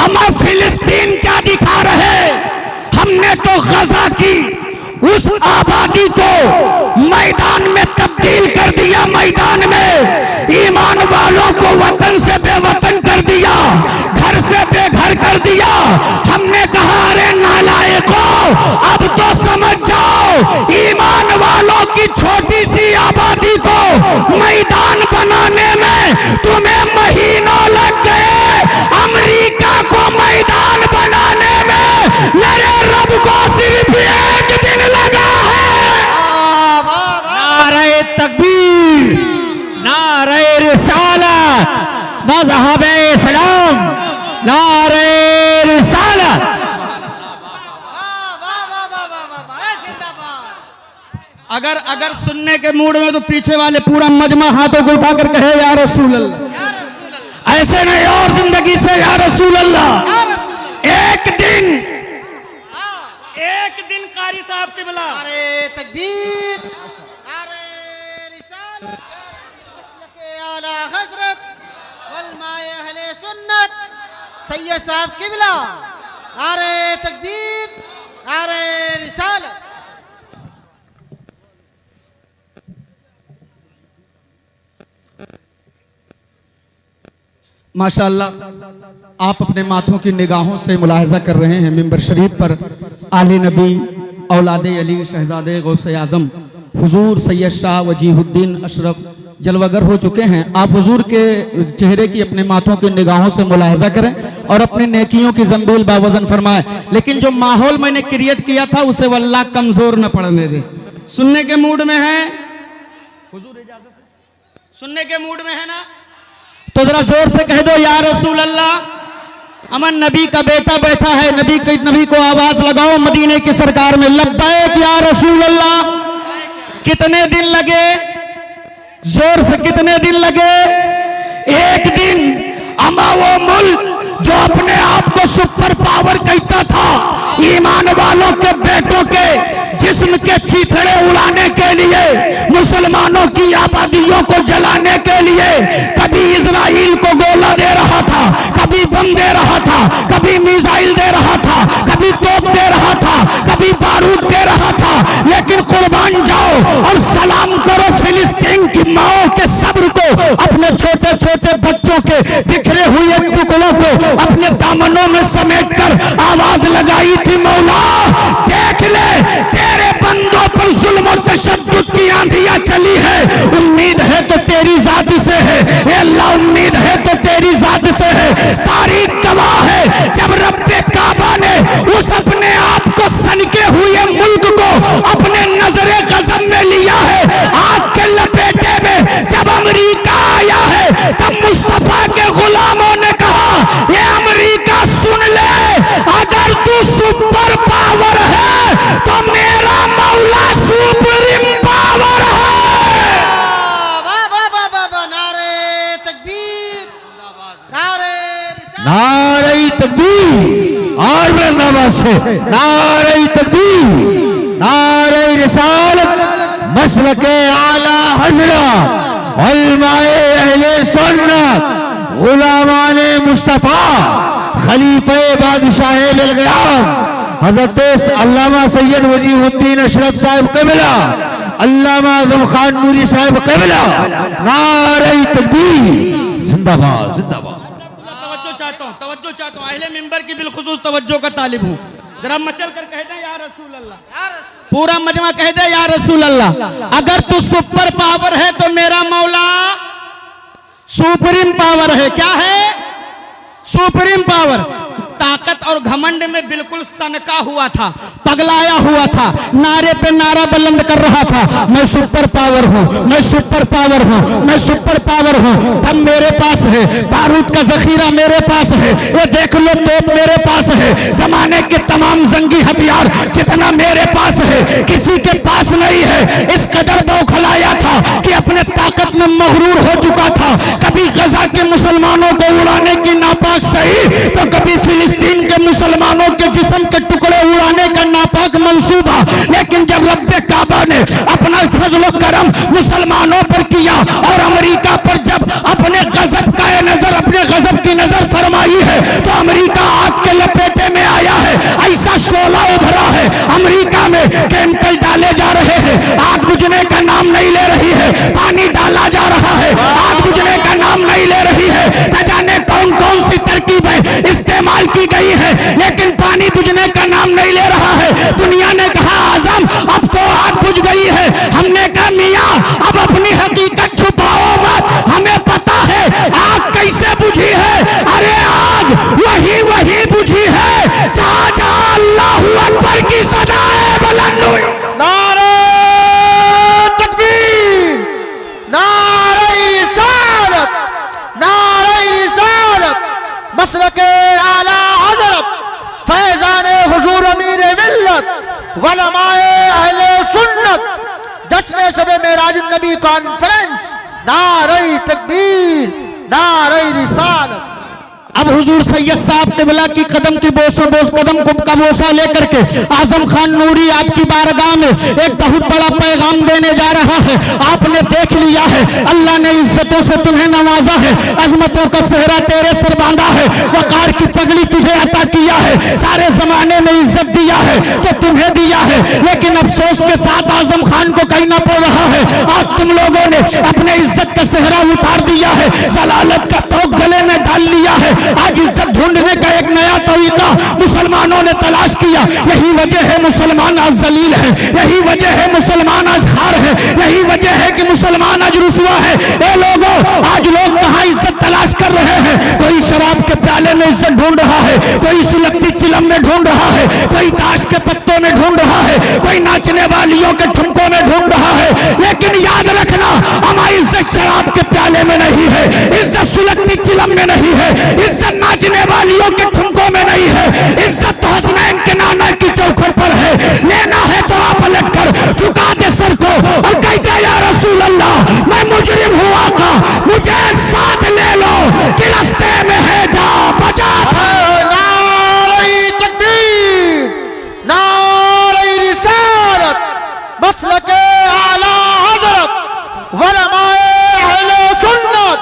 हमें फिलिस्तीन क्या दिखा रहे? हमने तो गजा की उस आबादी को मैदान में तब्दील कर दिया। मैदान में ईमान वालों को वतन से बेवतन कर दिया, घर से बेघर कर दिया। हमने कहा अरे नालायकों, अब तो समझ जाओ, ईमान वालों की छोटी सी आबादी को मैदान बनाने में तुम्हें महीनों लग गए। अमेरिका को मैदान बनाने में मेरे रब को सिर्फ एक दिन लगा है। नारे तकबीर, नारे रिसालत, मज़हबे इस्लाम, नारे रिसालत। अगर सुनने के मूड में तो पीछे वाले पूरा मजमा हाथों को उठाकर कहे या रसूल अल्लाह। ऐसे नहीं और जिंदगी से या रसूल अल्लाह। एक दिन कारी साहब की बुला। नारे तकबीर, नारे रिसालत, के आला हजरत उलमाए अहले सुन्नत सैयद साहब की बुला। नारे तकबीर, नारे रिसालत। माशाअल्लाह आप अपने माथों की निगाहों से मुलाहजा कर रहे हैं मिंबर शरीफ पर आले नबी औलादे अली शहजादे गौसे आजम हुजूर सैयद शाह वजीहुद्दीन अशरफ जलवागर हो चुके हैं। आप हुजूर के चेहरे की अपने माथों की निगाहों से मुलाहजा करें और अपनी नेकियों की जंबील बावजन फरमाए। लेकिन जो माहौल मैंने क्रिएट किया था उसे वल्लाह कमजोर न पड़ने दे। सुनने के मूड में है हुजूर, इजाजत है? सुनने के मूड में है ना? तो जरा जोर से कह दो या रसूल अल्लाह। अमन नबी का बेटा बैठा है, नबी को आवाज लगाओ मदीने की सरकार में, लब्बैक या रसूल अल्लाह। कितने दिन लगे? जोर से कितने दिन लगे? एक दिन। अमा वो मुल्क जो अपने आप को सुपर पावर कहता था, ईमान वालों के बेटों के जिस्म के चीथड़े उड़ाने के लिए, मुसलमानों की आबादियों को जलाने के लिए कभी इजराइल को गोला दे रहा था, कभी बम दे रहा था, कभी मिसाइल दे रहा था, कभी तोप दे रहा था, कभी बारूद दे रहा था। लेकिन कुर्बान जाओ और सलाम करो फिलिस्तीन की माओ के सब्र को, अपने छोटे छोटे बच्चों के बिखरे हुए टुकड़ों को अपने दामनों में समेटकर आवाज लगाई थी, मौला देख ले तेरे बंदों पर जुल्म और तशद्दुद की आंधियां चली है। उम्मीद है तो तेरी जात से है, ए अल्लाह उम्मीद है तो तेरी जात से है। तारीख गवाह है जब रब्बे काबा ने उस अपने आप को सनके हुए मुल्क को अपने नजरे गजब में लिया है, आग के लपेटे में जब अमेरिका आया है, तब मुस्तफा के गुलामों ने कहा ये अमेरिका सुन ले, अगर तू सुपर पावर है तो मेरा मौला सुप्रीम पावर है। नारे तकबीर, नारे रिसालत, नारे तकबीर और नारे से नारे तकबीर, नारे रिसालत, मसलके आला हजरत उलमाए अहले सुन्नत गुलामाने मुस्तफा खलीफे बादशाह बिलगयाम हजरत अल्लामा सैयद वजीहुद्दीन अशरफ साहब क़िबला, अल्लामा आज़म खान नूरी साहब क़िबला, नारे तकबीर, जिंदाबाद जिंदाबाद। तवज्जो चाहता हूँ अहले मिंबर की बिलखुसूस तवज्जो का तालिब हूँ। जरा मचल कर कह दे या रसूल अल्लाह, पूरा मजमा कह दे या रसूल अल्लाह। अगर तू सुपर पावर है तो मेरा मौला सुप्रीम पावर है। क्या है? Supreme power. ताकत और घमंड में बिल्कुल सनका हुआ था, पगलाया हुआ था, नारे पे नारा बुलंद कर रहा था, मैं सुपर पावर हूँ, मैं सुपर पावर हूँ, मैं सुपर पावर हूँ। बम मेरे पास है, बारूद का जखीरा मेरे पास है, ये देख लो तोप मेरे पास है, जमाने के तमाम जंगी हथियार जितना मेरे पास है किसी के पास नहीं है। इस कदर बौखलाया था कि अपने ताकत में मगरूर हो चुका था। कभी गजा के मुसलमानों को उड़ाने की नापाक सही, तो कभी फिलिस्तीन के मुसलमानों के जिस्म के टुकड़े उड़ाने का नापाक मंसूबा। लेकिन जब रब्बे काबा ने अपना फजल करम मुसलमानों पर किया और अमेरिका पर जब अपने गजब का नजर, अपने गजब की नजर फरमाई है, तो अमेरिका न जाने कौन कौन सी तरकीबें इस्तेमाल की गई है, लेकिन पानी बुझने का नाम नहीं ले रहा है। दुनिया ने कहा आजम अब तो आग बुझ गई है। हमने कहा मियां अब अपनी हकीकत छुपाओ मत, हमें पता है आग कैसे बुझी है। अरे आग वही बुझी है जहां जहां अल्लाहू अकबर की सदा है। बुलंद नारे तकबीर, नारे रिसालत, नारे रिसालत, मसलके आला हजरत फैजान हुजूर अमीर मिल्लत वलमाए अहले सुन्नत जश्न शब मेराज नबी कॉन्फ्रेंस, नारे तकबीर, नारे रिसालत। अब हुजूर सैयद साहब क़िबला की कदम की बोसों बोस कदम का बोसा लेकर के आजम खान नूरी आपकी बारगाह में एक बहुत बड़ा पैगाम देने जा रहा है। आपने देख लिया है अल्लाह ने इज्जतों से तुम्हें नवाजा है, अजमतों का सेहरा तेरे सिर बांधा है, वकार की पगड़ी तुझे अता किया है, सारे जमाने में इज्जत दिया है तो तुम्हें दिया है। लेकिन अफसोस के साथ आजम खान को कहना पड़ रहा है आज तुम लोगों ने अपने इज्जत का सेहरा उतार दिया है, जलालत का तोक गले में डाल लिया है। आज इज्जत ढूंढने का एक नया तरीका मुसलमानों ने तलाश किया। यही वजह है मुसलमान आज जलील है, यही वजह है मुसलमान आज हार है, यही वजह है कि मुसलमान आज रुसवा है। ए लोगों, आज लोग कहाँ इज्जत तलाश कर रहे हैं? कोई शराब के प्याले में इज्जत ढूंढ रहा है, कोई सुलगती चिलम में ढूंढ रहा है, कोई ताश के पत्तों में ढूंढ रहा है, कोई नाचने वालियों के ठुमकों में ढूंढ रहा है। लेकिन याद रखना हमारी इज्जत शराब के प्याले में नहीं है, इज्जत सुलगती चिलम में नहीं है, इज्जत नाचने वालियों के ठुमकों में नहीं है, इज्जत तो हसनैन के नाना की चौखट पर है। लेना है तो आप पलट कर झुका दे सर को और कहते या रसूल अल्लाह मैं मुजरिम हुआ का, मुझे साथ ले लो कि रास्ते में है जा बचा था। नारे तकबीर, नारे रिसालत, मसलके आला हजरत वलमाए अहले सुन्नत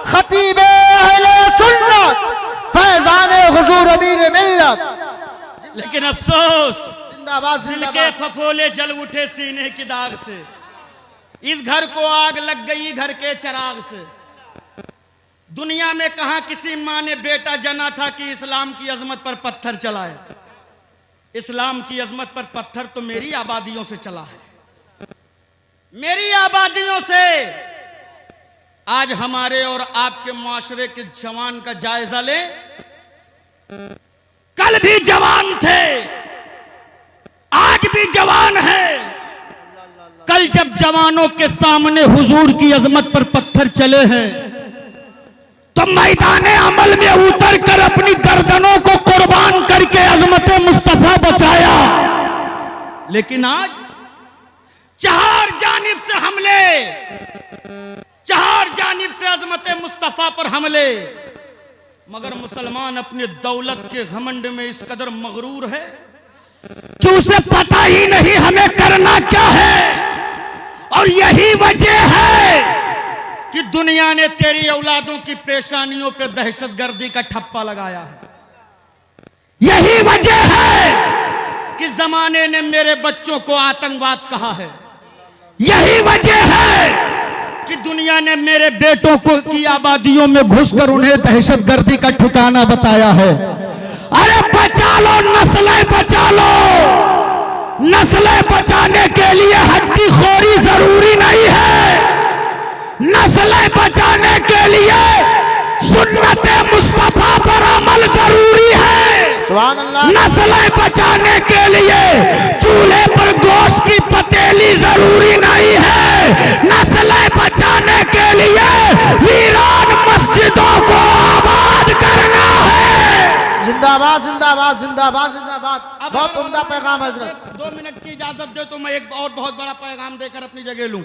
खतीबे अहले सुन्नत फैजान हुजूर अमीर मिल्लत। लेकिन अफसोस जिंदाबाद दिल के जिंदाबाद। फफोले जल उठे सीने की दाग से, इस घर को आग लग गई घर के चिराग से। दुनिया में कहां किसी मां ने बेटा जना था कि इस्लाम की अजमत पर पत्थर चलाए। इस्लाम की अजमत पर पत्थर तो मेरी आबादियों से चला है, मेरी आबादियों से। आज हमारे और आपके मुआशरे के जवान का जायजा ले। कल भी जवान थे, आज भी जवान है। कल जब जवानों के सामने हुजूर की अजमत पर पत्थर चले हैं तो मैदान अमल में उतर कर अपनी गर्दनों को कुर्बान करके अजमत मुस्तफा बचाया। लेकिन आज चार जानिब से हमले, चार जानिब से अजमत मुस्तफा पर हमले, मगर मुसलमान अपने दौलत के घमंड में इस कदर मगरूर है कि उसे पता ही नहीं हमें करना क्या है। और यही वजह है कि दुनिया ने तेरी औलादों की पेशानियों पे दहशतगर्दी का ठप्पा लगाया है। यही वजह है कि जमाने ने मेरे बच्चों को आतंकवाद कहा है। यही वजह है कि दुनिया ने मेरे बेटों को की आबादियों में घुसकर उन्हें दहशतगर्दी का ठिकाना बताया है। अरे बचा लो नस्लें, बचा लो नस्लें। बचाने के लिए हड्डी खोरी जरूरी नहीं है, नस्लें बचाने के लिए सुन्नत मुस्तफा पर अमल जरूरी है। सुभान अल्लाह। नस्लें बचाने के लिए चूल्हे पर गोश्त की पतेली जरूरी नहीं है, नस्लें बचाने के लिए वीरान मस्जिदों को आबाद करना है। जिंदाबाद जिंदाबाद जिंदाबाद जिंदाबाद। बहुत उम्दा पैगाम हजरत। 2 मिनट की इजाजत दे तो मैं एक और बहुत बड़ा पैगाम देकर अपनी जगह लूं।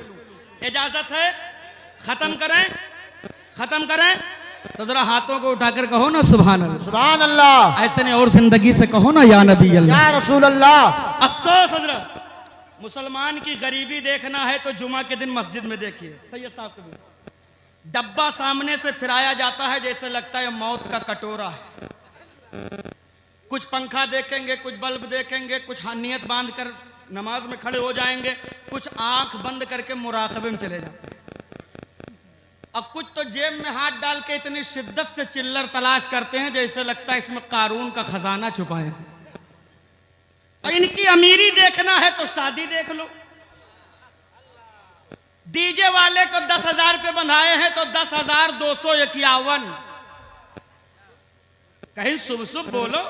इजाजत है? खत्म करें, खत्म करें तो जरा हाथों को उठाकर कहो ना सुभान अल्लाह। सुभान अल्लाह। ऐसे नहीं और जिंदगी से कहो ना या नबी अल्लाह। या रसूल अल्लाह। अफसोस हजरत, मुसलमान की गरीबी देखना है तो जुमा के दिन मस्जिद में देखिए। सैयद साहब कबीर डब्बा सामने से फिराया जाता है जैसे लगता है मौत का कटोरा है। कुछ पंखा देखेंगे, कुछ बल्ब देखेंगे, कुछ नियत बांध कर नमाज में खड़े हो जाएंगे, कुछ आंख बंद करके मुराकबे में चले जाते हैं। अब कुछ तो जेब में हाथ डाल के इतनी शिद्दत से चिल्लर तलाश करते हैं जैसे लगता है इसमें कारून का खजाना छुपा है। और इनकी अमीरी देखना है तो शादी देख लो। डीजे वाले को 10,000 पे बंधाए हैं तो 10,251। कहीं शुभ शुभ बोलो,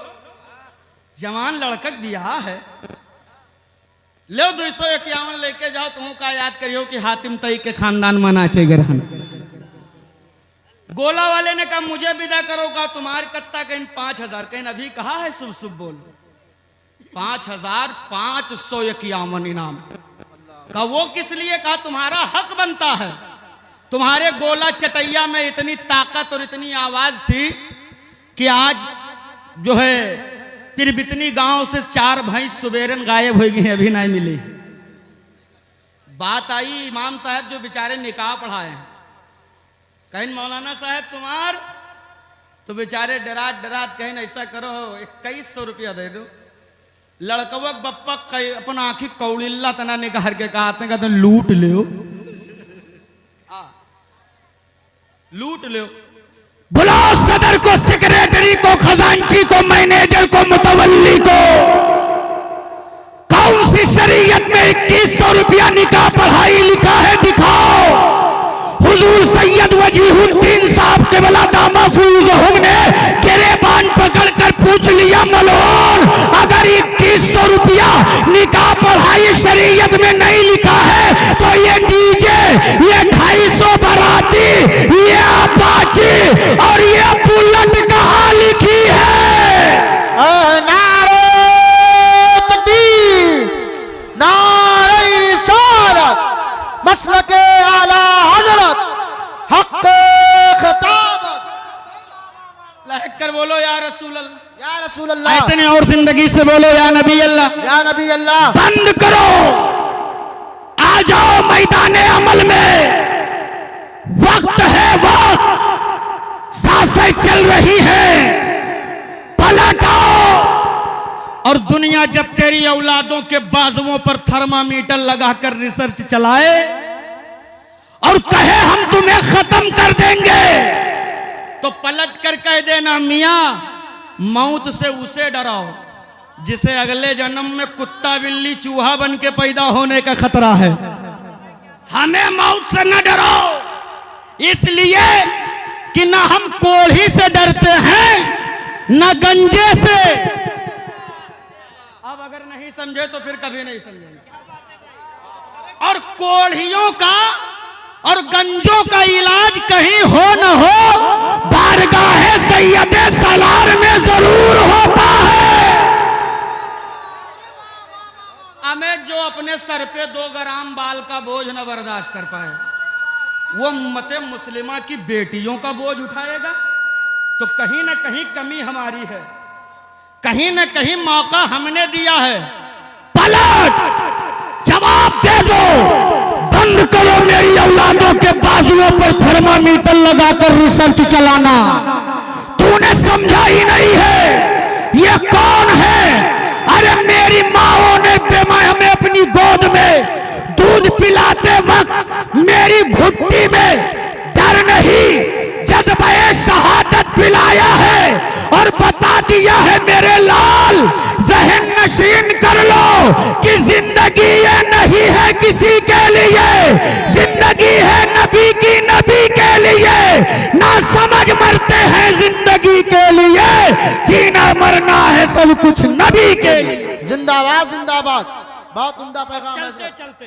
जवान लड़का ब्याह है, लो 251 लेके जाओ। तुम का याद करियो कि हातिम तई के खानदान मना चाहिए रहन। गोला वाले ने कहा मुझे विदा करो, का तुम्हारे कत्ता कहीं 5,000, कहीं अभी कहा है शुभ शुभ बोलो 5,551 इनाम का। वो किस लिए? कहा तुम्हारा हक बनता है। तुम्हारे गोला चटैया में इतनी ताकत और इतनी आवाज थी कि आज जो है फिर बितनी गांव से 4 भैंस सुबेरन गायब हो गई हैं, अभी नहीं मिली। बात आई इमाम साहब जो बेचारे निकाह पढ़ाए हैं, कहीं मौलाना साहब तुम्हार, तो बेचारे डरात डरात कहीं ऐसा करो 2100 रुपया दे दो। लड़कवक बप्पा अपन आंखी कौड़िल्ला तना निकाल के कहते लूट लो, लूट लो। बुलाओ सदर को, सेक्रेटरी को, खजांची को, मैनेजर को, मुतवल्ली को। कौन सी शरीयत में 2100 रुपया निकाह पढ़ाई लिखा है? दिखाओ। हुजूर सैयद वजीहुद्दीन साहब के बला दामा फूज़हुम ने गिरेबान पकड़कर पूछ लिया, मलून अगर 2100 रुपया निकाह पढ़ाई शरीयत में नहीं लिखा है तो ये डीजे, ये 250 बाराती, ये अपाची और ये बुलेट कहाँ लिखी है? नारे तकबीर, नारे रिसालत, मसलके आला हजरत, हक़ खिताबत। लहक कर बोलो या रसूल अल्लाह, या रसूल अल्लाह, ऐसे नहीं और जिंदगी से बोलो या नबी अल्लाह। या नबी अल्लाह। बंद करो, आ जाओ मैदाने अमल में। वक्त है, वक्त साफे चल रही है, पलट आओ। और दुनिया जब तेरी औलादों के बाजुओं पर थर्मामीटर लगाकर रिसर्च चलाए और कहे हम तुम्हें खत्म कर देंगे, तो पलट कर कह देना मियां मौत से उसे डराओ जिसे अगले जन्म में कुत्ता बिल्ली चूहा बन के पैदा होने का खतरा है। हमें मौत से न डरो, इसलिए कि न हम कोढ़ी से डरते हैं न गंजे से। अब अगर नहीं समझे तो फिर कभी नहीं समझेंगे। और कोढ़ियों का और गंजों का इलाज कहीं हो न हो, बारगाहे सैयदे सलार में जरूर होता है। हमें जो अपने सर पे 2 ग्राम बाल का बोझ न बर्दाश्त कर पाए, वो उम्मते मुस्लिमा की बेटियों का बोझ उठाएगा। तो कहीं ना कहीं कमी हमारी है, कहीं ना कहीं मौका हमने दिया है। पलट जवाब दे दो, बंद करो मेरी औलादों के बाजुओं पर थर्मामीटर लगाकर रिसर्च चलाना। तूने समझा ही नहीं है ये कौन है? अरे मेरी माओ ने हमें अपनी गोद में दूध पिलाते वक्त मेरी घुट्टी में डर नहीं, जज्बे शहादत पिलाया है और बता दिया है मेरे लाल, जहन नशीन कर लो कि जिंदगी ये नहीं है किसी के लिए, जिंदगी है नबी की, नबी के लिए। ना समझ मरते हैं जिंदगी के लिए, जीना मरना है सब कुछ नबी के लिए। जिंदाबाद जिंदाबाद, बहुत उम्दा पैगाम है। चलते चलते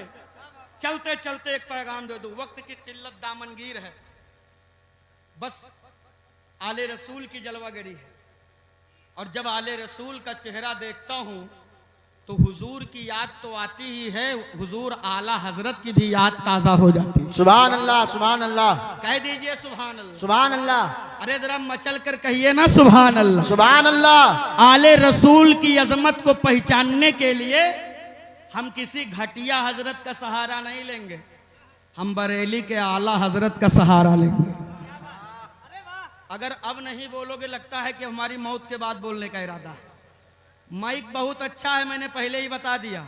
चलते चलते एक पैगाम दे दो। वक्त की किल्लत दामनगीर है, बस आले रसूल की जलवागरी है। और जब आले रसूल का चेहरा देखता हूं तो हुजूर की याद तो आती ही है, हुजूर आला हजरत की भी याद ताजा हो जाती है। सुभान अल्लाह, सुभान अल्लाह, कह दीजिए सुभान अल्लाह। सुभान अल्लाह, अरे जरा मचल कर कहिए ना सुभान अल्लाह। सुभान अल्लाह। आले रसूल की अजमत को पहचानने के लिए हम किसी घटिया हजरत का सहारा नहीं लेंगे, हम बरेली के आला हजरत का सहारा लेंगे। अगर अब नहीं बोलोगे लगता है कि हमारी मौत के बाद बोलने का इरादा है। माइक बहुत अच्छा है, मैंने पहले ही बता दिया।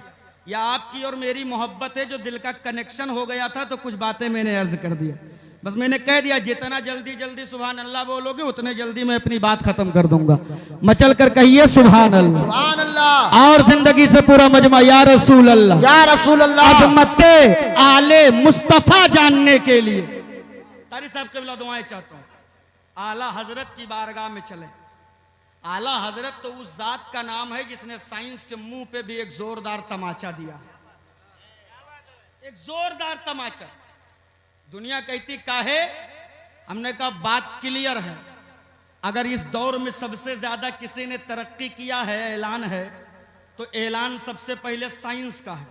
या आपकी और मेरी मोहब्बत है, जो दिल का कनेक्शन हो गया था तो कुछ बातें मैंने अर्ज कर दिया। बस मैंने कह दिया जितना जल्दी जल्दी सुभान अल्लाह बोलोगे उतने जल्दी मैं अपनी बात खत्म कर दूंगा। मचल कर कहिए सुभान अल्लाह। सुभान अल्लाह। और जिंदगी से पूरा मजमा या रसूल अल्लाह, या रसूल अल्लाह। अजमत आले मुस्तफा जानने के लिए तारी साहब के दुआएं चाहता हूँ। आला हजरत की बारगाह में चले। आला हजरत तो उस जात का नाम है जिसने साइंस के मुंह पे भी एक जोरदार तमाचा दिया, एक जोरदार तमाचा। दुनिया कहती काहे, हमने कहा बात क्लियर है। अगर इस दौर में सबसे ज्यादा किसी ने तरक्की किया है, ऐलान है, तो ऐलान सबसे पहले साइंस का है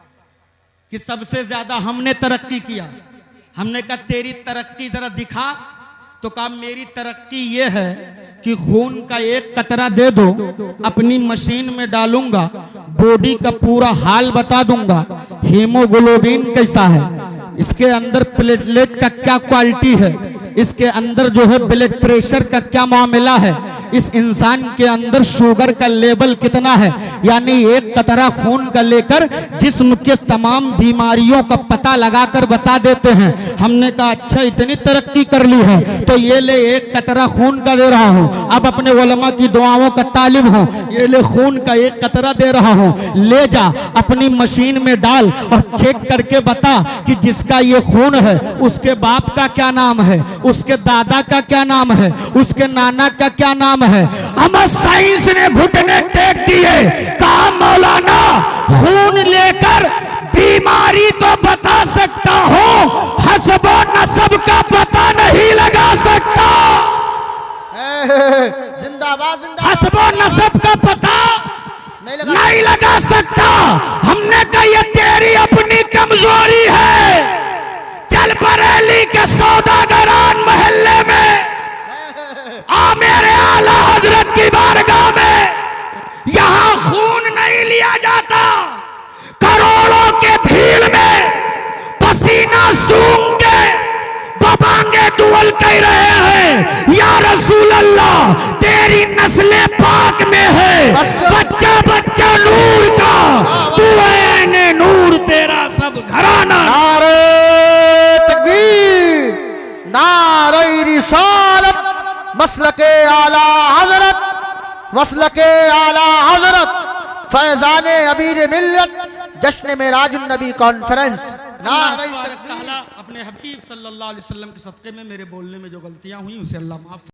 कि सबसे ज्यादा हमने तरक्की किया। हमने कहा तेरी तरक्की जरा दिखा, तो कहा मेरी तरक्की ये है कि खून का एक कतरा दे दो, अपनी मशीन में डालूंगा, बॉडी का पूरा हाल बता दूंगा, हीमोग्लोबिन कैसा है, इसके अंदर प्लेटलेट का क्या क्वालिटी है, इसके अंदर जो है ब्लड प्रेशर का क्या मामला है, इस इंसान के अंदर शुगर का लेवल कितना है, यानी एक कतरा खून का लेकर जिस्म के तमाम बीमारियों का पता लगाकर बता देते हैं। हमने कहा अच्छा इतनी तरक्की कर ली है, तो ये ले एक कतरा खून का दे रहा हूँ, अब अपने उलमा की दुआओं का तालिब हूँ, ये ले खून का एक कतरा दे रहा हूँ, ले जा अपनी मशीन में डाल और चेक करके बता कि जिसका ये खून है उसके बाप का क्या नाम है, उसके दादा का क्या नाम है, उसके नाना का क्या नाम है। हम साइंस ने घुटने टेक दिए, कहा मौलाना खून लेकर बीमारी तो बता सकता हूं, हसबो नसब का पता नहीं लगा सकता। जिंदाबाद जिंदाबाद। हसबो नसब का पता नहीं लगा सकता। हमने कहा ये तेरी अपनी कमजोरी है। चल बरेली के सौदागरान मोहल्ले में आ मेरे आला हजरत की बारगाह में। यहां खून नहीं लिया जाता, करोड़ों के भीड़ में पसीना सूंघ के बबांगे दुअल कह रहे हैं या रसूल अल्लाह तेरी नस्ले पाक में है, बच्चा बच्चा नूर का, तू ऐने नूर तेरा सब घराना। नारे तकबीर, नारे रिसालत, मसलके आला हजरत, मसलके आला हजरत, फैजाने अमीर मिल्लत, जश्न मेराज नबी कॉन्फ्रेंस। नारे तकबीर। अपने हबीब सल्लल्लाहु अलैहि वसल्लम के सदक़े में मेरे बोलने में जो गलतियां हुई उसे अल्लाह माफ